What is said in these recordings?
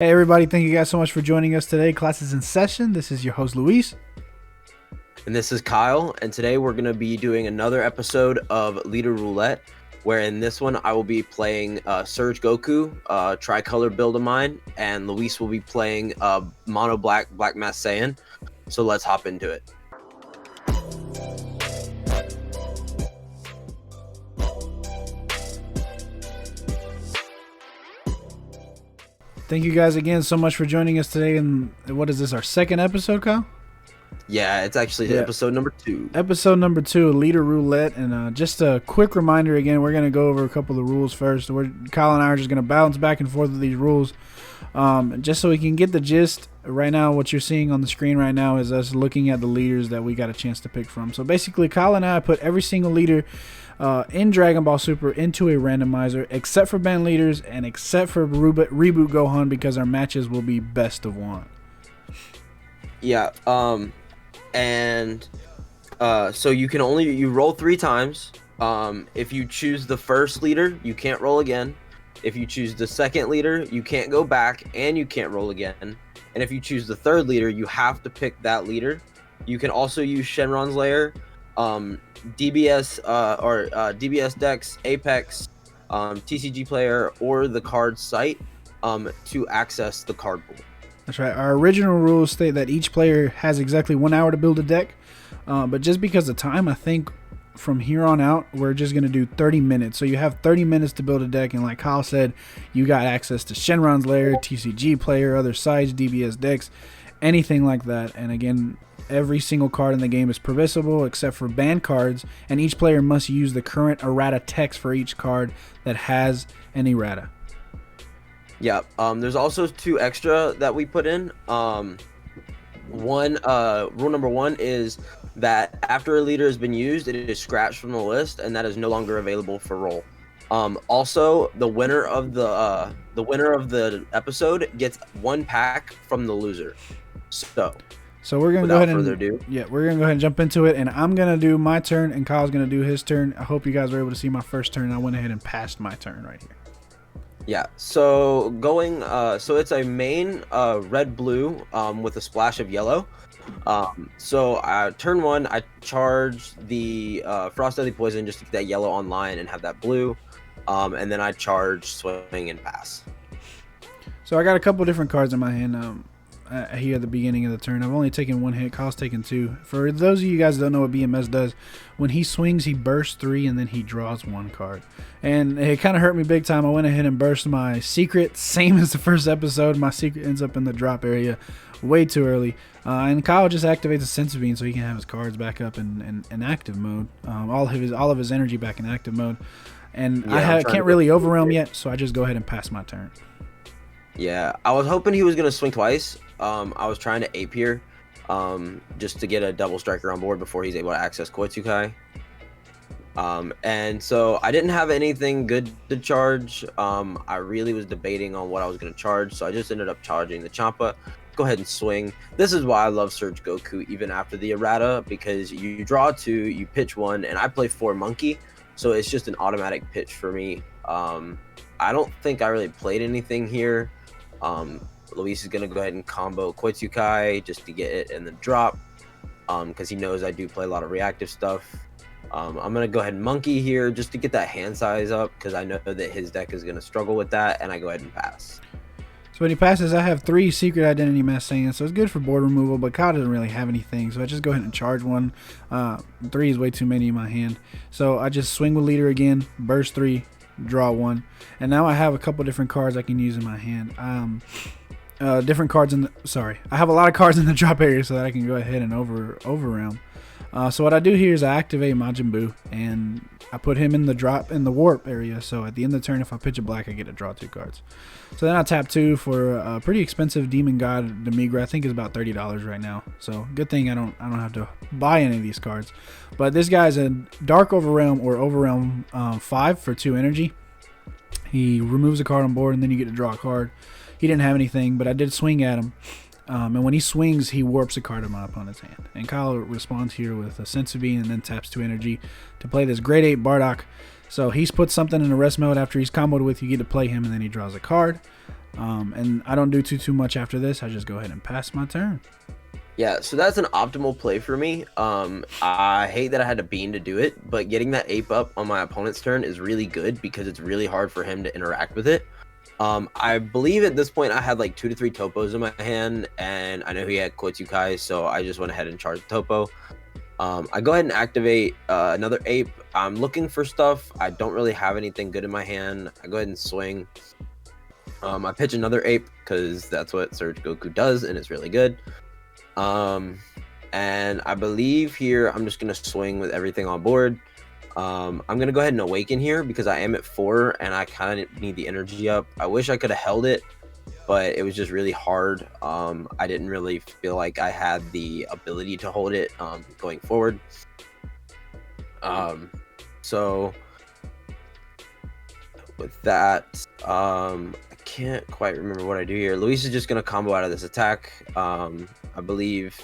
Hey everybody, thank you guys so much for joining us today. Class is in session. This is your host Luis. And this is Kyle, and today we're going to be doing another episode of Leader Roulette, where in this one I will be playing Surge Goku, tricolor build of mine, and Luis will be playing Mono Black Masked Saiyan. So let's hop into it. Thank you guys again so much for joining us today. And what is this, our second episode, Kyle? Yeah, it's actually episode number 2. Episode number 2, Leader Roulette. And just a quick reminder again, we're going to go over a couple of the rules first. Kyle and I are just going to bounce back and forth with these rules just so we can get the gist. Right now, what you're seeing on the screen right now is us looking at the leaders that we got a chance to pick from. So basically, Kyle and I put every single leader in Dragon Ball Super into a randomizer, except for band leaders and except for Reboot Gohan, because our matches will be best of 1. Yeah, so you roll 3 times. If you choose the first leader, you can't roll again. If you choose the second leader, you can't go back and you can't roll again. And if you choose the third leader, you have to pick that leader. You can also use Shenron's Lair, DBS DBS decks, Apex, TCG Player, or the card site to access the card pool. That's right. Our original rules state that each player has exactly 1 hour to build a deck. But just because of time, I think from here on out, we're just going to do 30 minutes. So you have 30 minutes to build a deck. And like Kyle said, you got access to Shenron's Lair, TCG Player, other sites, DBS decks, anything like that. And again, every single card in the game is permissible except for banned cards. And each player must use the current errata text for each card that has an errata. Yeah, there's also 2 extra that we put in. Rule number 1 is that after a leader has been used, it is scratched from the list, and that is no longer available for roll. Also, the winner of the episode gets 1 pack from the loser. So we're gonna go ahead and jump into it, and I'm gonna do my turn, and Kyle's gonna do his turn. I hope you guys were able to see my first turn. I went ahead and passed my turn right here. Yeah, so so it's a main red-blue with a splash of yellow. Turn 1, I charge the Frost Deadly Poison just to get that yellow online and have that blue. And then I charge Swing and Pass. So I got a couple different cards in my hand here at the beginning of the turn. I've only taken 1 hit. Kyle's taken 2. For those of you guys that don't know what BMS does, when he swings, he bursts 3 and then he draws 1 card. And it kind of hurt me big time. I went ahead and burst my secret, same as the first episode. My secret ends up in the drop area way too early. And Kyle just activates a Sense Bean so he can have his cards back up in active mode. All of his energy back in active mode. And yeah, I can't really overwhelm yet, so I just go ahead and pass my turn. Yeah, I was hoping he was going to swing twice. I was trying to ape here just to get a double striker on board before he's able to access Koitsukai. And so I didn't have anything good to charge. I really was debating on what I was going to charge, so I just ended up charging the Champa. Go ahead and swing. This is why I love Surge Goku even after the errata, because you draw 2, you pitch 1, and I play 4 monkey, so it's just an automatic pitch for me. I don't think I really played anything here. Luis is going to go ahead and combo Koitsukai just to get it in the drop because he knows I do play a lot of reactive stuff. I'm going to go ahead and monkey here just to get that hand size up because I know that his deck is going to struggle with that, and I go ahead and pass. So when he passes, I have 3 Secret Identity Masked Saiyan, so it's good for board removal, but Kyle doesn't really have anything, so I just go ahead and charge 1. 3 is way too many in my hand. So I just swing with leader again, burst 3, draw 1, and now I have a couple different cards I can use in my hand. Different cards I have a lot of cards in the drop area so that I can go ahead and overrealm. So what I do here is I activate Majin Buu and I put him in the warp area. So at the end of the turn, if I pitch a black, I get to draw 2 cards. So then I tap 2 for a pretty expensive Demon God Demigra. I think it's about $30 right now. So good thing I don't have to buy any of these cards. But this guy's a Dark Overrealm or Overrealm 5 for 2 energy. He removes a card on board and then you get to draw a card. He didn't have anything, but I did swing at him. And when he swings, he warps a card in my opponent's hand. And Kyle responds here with a Sense Bean and then taps 2 energy to play this Grade 8 Bardock. So he's put something in the rest mode. After he's comboed with, you get to play him, and then he draws a card. And I don't do too much after this. I just go ahead and pass my turn. Yeah, so that's an optimal play for me. I hate that I had a bean to do it, but getting that ape up on my opponent's turn is really good because it's really hard for him to interact with it. I believe at this point I had like 2 to 3 topos in my hand, and I know he had Kotsukai, so I just went ahead and charged the topo. I go ahead and activate another ape. I'm looking for stuff. I don't really have anything good in my hand. I go ahead and swing. I pitch another ape because that's what Surge Goku does, and it's really good. And I believe here I'm just gonna swing with everything on board. I'm gonna go ahead and awaken here because I am at 4 and I kind of need the energy up. I wish I could have held it, but it was just really hard. I didn't really feel like I had the ability to hold it going forward. So with that, I can't quite remember what I do here. Luis is just gonna combo out of this attack, I believe,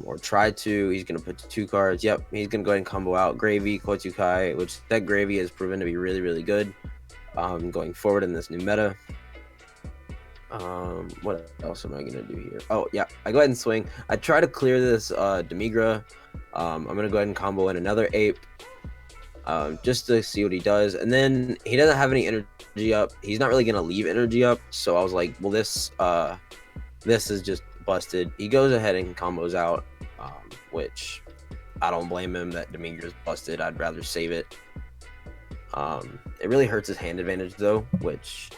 or try to. He's gonna put 2 cards. Yep, he's gonna go ahead and combo out Gravy, Kotsukai, which that Gravy has proven to be really good going forward in this new meta. What else am I gonna do here? Oh yeah, I go ahead and swing. I try to clear this Demigra. I'm gonna go ahead and combo in another ape. Just to see what he does, and then he doesn't have any energy up. He's not really gonna leave energy up, so I was like, well, this is just busted. He goes ahead and combos out, which I don't blame him that Demigra's busted. I'd rather save it. It really hurts his hand advantage though, which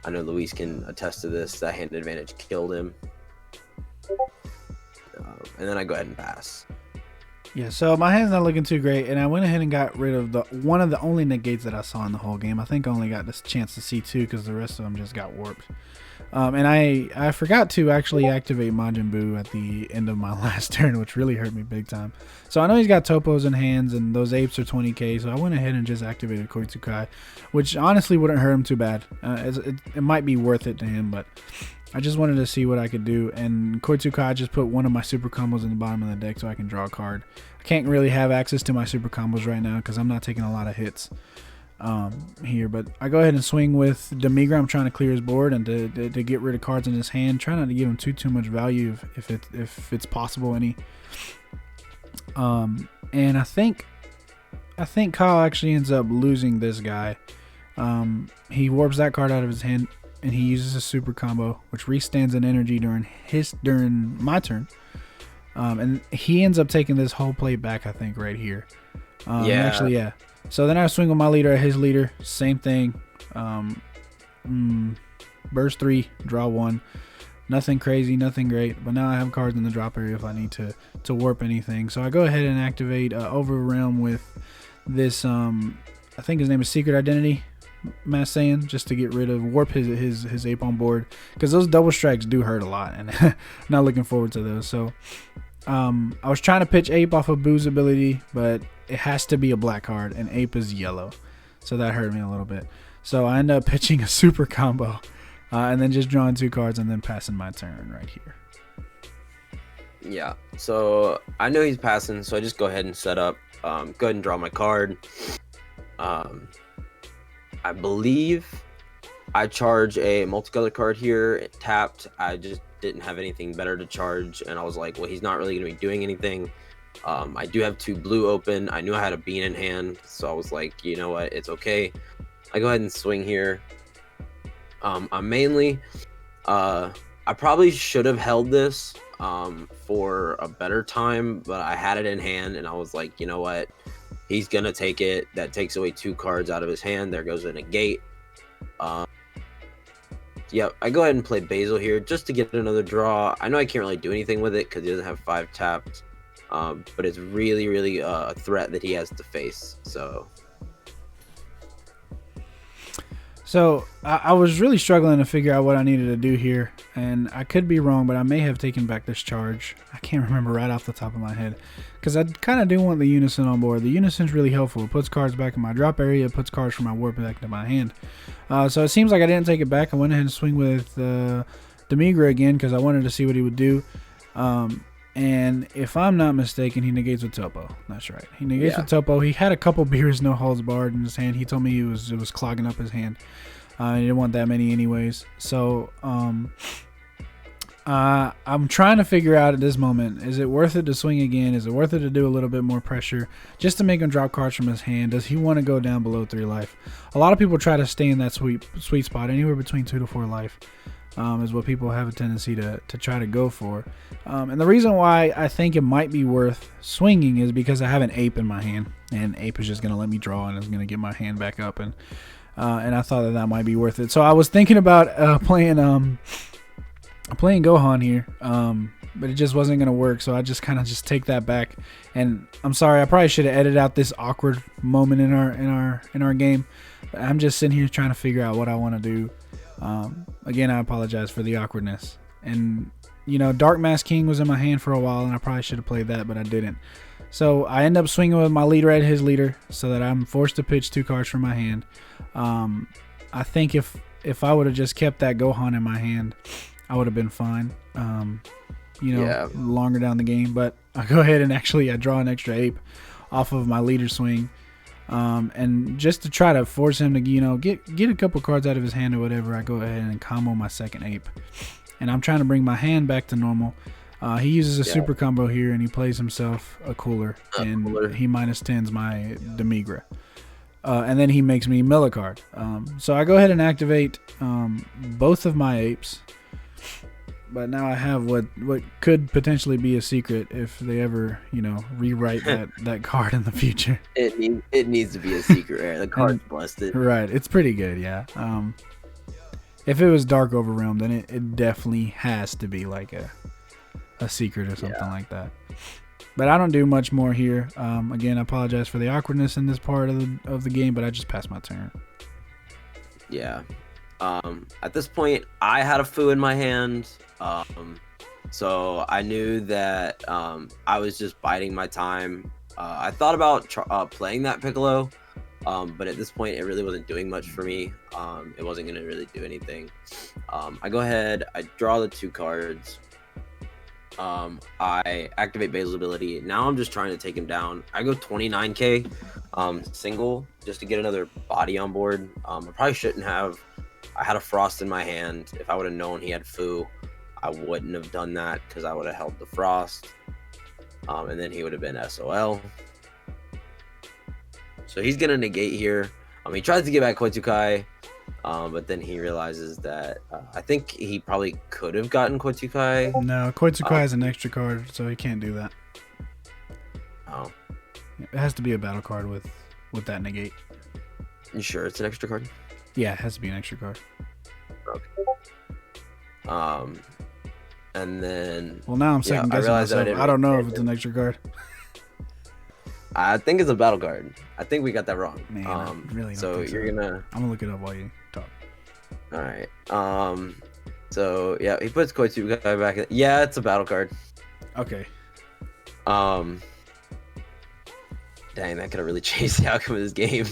I know Luis can attest to this. That hand advantage killed him. And then I go ahead and pass. Yeah, so my hand's not looking too great, and I went ahead and got rid of one of the only negates that I saw in the whole game. I think I only got this chance to see 2 because the rest of them just got warped. And I forgot to actually activate Majin Buu at the end of my last turn, which really hurt me big time. So I know he's got topos in hands, and those apes are 20k, so I went ahead and just activated Kotsukai, which honestly wouldn't hurt him too bad. It might be worth it to him, but I just wanted to see what I could do, and Kotsukai just put one of my super combos in the bottom of the deck so I can draw a card. I can't really have access to my super combos right now because I'm not taking a lot of hits here, but I go ahead and swing with Demigra. I'm trying to clear his board and to get rid of cards in his hand. Try not to give him too much value if it's possible any. And I think Kyle actually ends up losing this guy. He warps that card out of his hand, and he uses a super combo, which restands an energy during my turn. And he ends up taking this whole play back, I think, right here. Actually, yeah. So then I swing with my leader at his leader. Same thing. Burst 3, draw 1. Nothing crazy, nothing great. But now I have cards in the drop area if I need to warp anything. So I go ahead and activate Overrealm with this, I think his name is Secret Identity, Masked Saiyan, just to get rid of warp his ape on board, because those double strikes do hurt a lot, and not looking forward to those. So I was trying to pitch ape off of Boo's ability, but it has to be a black card, and ape is yellow, so that hurt me a little bit. So I end up pitching a super combo, and then just drawing 2 cards and then passing my turn right here. Yeah, so I know he's passing, so I just go ahead and set up. Go ahead and draw my card. I believe I charge a multicolor card here. It tapped. I just didn't have anything better to charge, and I was like, well, he's not really going to be doing anything. I do have 2 blue open. I knew I had a bean in hand, so I was like, you know what, it's okay. I go ahead and swing here. I'm mainly, I probably should have held this for a better time, but I had it in hand, and I was like, you know what, he's gonna take it. That takes away 2 cards out of his hand. There goes a negate. Yep, I go ahead and play Basil here just to get another draw. I know I can't really do anything with it because he doesn't have 5 tapped, but it's really a threat that he has to face. So I was really struggling to figure out what I needed to do here, and I could be wrong, but I may have taken back this charge. I can't remember right off the top of my head, because I kind of do want the Unison on board. The Unison's really helpful. It puts cards back in my drop area, it puts cards from my warp back into my hand. So it seems like I didn't take it back. I went ahead and swing with Demigra again because I wanted to see what he would do. And if I'm not mistaken, he negates with Topo. That's right. He negates with Topo. He had a couple beers, no holds barred in his hand. He told me it was clogging up his hand. I didn't want that many anyways. So I'm trying to figure out at this moment, is it worth it to swing again? Is it worth it to do a little bit more pressure just to make him drop cards from his hand? Does he want to go down below 3 life? A lot of people try to stay in that sweet spot, anywhere between 2 to 4 life. Is what people have a tendency to try to go for. And the reason why I think it might be worth swinging is because I have an ape in my hand, and ape is just going to let me draw and is going to get my hand back up, and I thought that might be worth it. So I was thinking about playing Gohan here, but it just wasn't going to work, so I just kind of take that back. And I'm sorry, I probably should have edited out this awkward moment in our game. But I'm just sitting here trying to figure out what I want to do. Again, I apologize for the awkwardness. And, Dark Mask King was in my hand for a while, and I probably should have played that, but I didn't. So I end up swinging with my leader at his leader, so that I'm forced to pitch 2 cards from my hand. I think if I would have just kept that Gohan in my hand, I would have been fine, longer down the game. But I go ahead and I draw an extra ape off of my leader swing. And just to try to force him to, get a couple cards out of his hand or whatever, I go ahead and combo my second ape. And I'm trying to bring my hand back to normal. He uses a super combo here, and he plays himself a cooler. And he -10s my Demigra. And then he makes me mill a card. So I go ahead and activate both of my apes. But now I have what could potentially be a secret if they ever, rewrite that card in the future. It needs to be a secret, right? The card's busted. Right. It's pretty good, yeah. If it was Dark Overrealm, then it definitely has to be like a secret or something like that. But I don't do much more here. Again, I apologize for the awkwardness in this part of the game, but I just passed my turn. Yeah. At this point, I had a Fu in my hand. So I knew that I was just biding my time. I thought about playing that Piccolo, but at this point, it really wasn't doing much for me. It wasn't going to really do anything. I go ahead, I draw the 2 cards. I activate Basil's ability. Now I'm just trying to take him down. I go 29k single just to get another body on board. I probably shouldn't have. I had a Frost in my hand. If I would have known he had Fu, I wouldn't have done that because I would have held the Frost. And then he would have been SOL. So he's going to negate here. He tries to get back Koitsukai, but then he realizes that I think he probably could have gotten Koitsukai. No, Koitsukai is an extra card, so he can't do that. Oh. It has to be a battle card with that negate. You sure it's an extra card? Yeah, it has to be an extra card. Okay. And then... Well, now I'm second guessing myself. I don't know if it's an extra card. I think it's a battle card. I think we got that wrong. Man, I really don't so think you're gonna... I'm gonna look it up while you talk. All right. So yeah, he puts Koitsukai back in. Yeah, it's a battle card. Okay. Dang, that could have really changed the outcome of this game.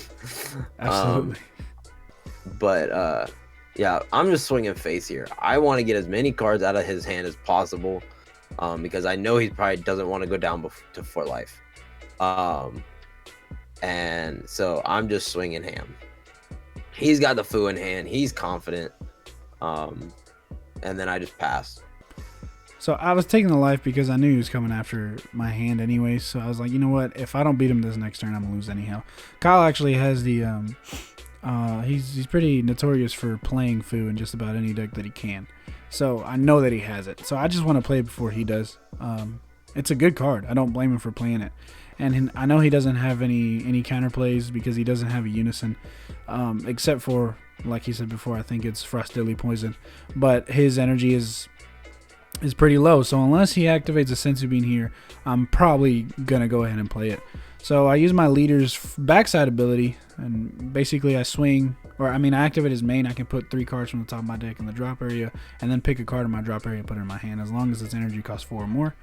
Absolutely. But yeah, I'm just swinging face here. I want to get as many cards out of his hand as possible, because I know he probably doesn't want to go down to 4 life. And so I'm just swinging ham. He's got the Fu in hand. He's confident. And then I just pass. So I was taking the life because I knew he was coming after my hand anyway. So I was like, you know what? If I don't beat him this next turn, I'm gonna lose anyhow. Kyle actually has the he's pretty notorious for playing Fu in just about any deck that he can. So I know that he has it. So I just want to play it before he does. It's a good card. I don't blame him for playing it. And I know he doesn't have any counterplays because he doesn't have a unison, except for, like he said before, I think it's Frost Deadly Poison. But his energy is pretty low, so unless he activates a Senzu Bean here, I'm probably gonna go ahead and play it. So I use my leader's backside ability, and basically I swing, or I activate his main. I can put 3 cards from the top of my deck in the drop area, and then pick a card in my drop area and put it in my hand, as long as its energy costs 4 or more.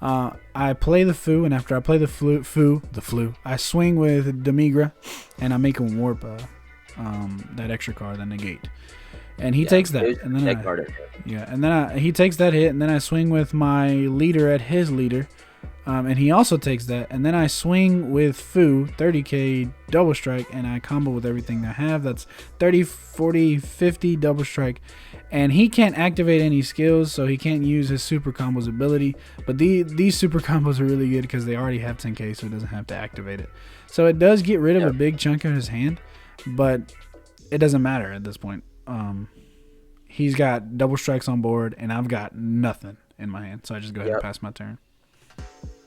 I play the Fu, and after I play the Flu, I swing with Demigra, and I make him warp that extra card, the negate. And he takes that, and then he takes that hit, and then I swing with my leader at his leader, And he also takes that, and then I swing with Fu 30k double strike, and I combo with everything I have. That's 30, 40, 50 double strike, and he can't activate any skills, so he can't use his super combos ability. But these super combos are really good because they already have 10k, so he doesn't have to activate it. So it does get rid of a big chunk of his hand, but it doesn't matter at this point. He's got double strikes on board, and I've got nothing in my hand, so I just go ahead and pass my turn.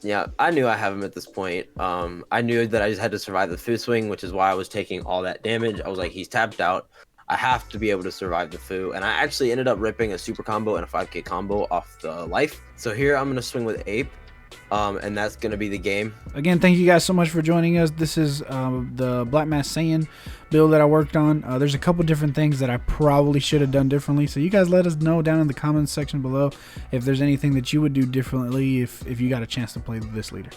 Yeah, I knew I have him at this point. I knew that I just had to survive the Fu swing, which is why I was taking all that damage. I was like, he's tapped out. I have to be able to survive the Fu. And I actually ended up ripping a super combo and a 5k combo off the life. So here I'm going to swing with Ape. And that's going to be the game. Again, thank you guys so much for joining us. This is the Black Masked Saiyan build that I worked on. There's a couple different things that I probably should have done differently. So you guys let us know down in the comments section below if there's anything that you would do differently if you got a chance to play this leader.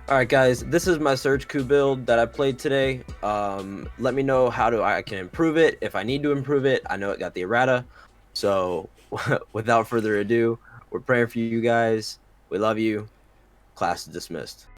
Alright guys, this is my SurgeKu build that I played today. Let me know how I can improve it, if I need to improve it. I know it got the errata. So without further ado, we're praying for you guys. We love you. Class is dismissed.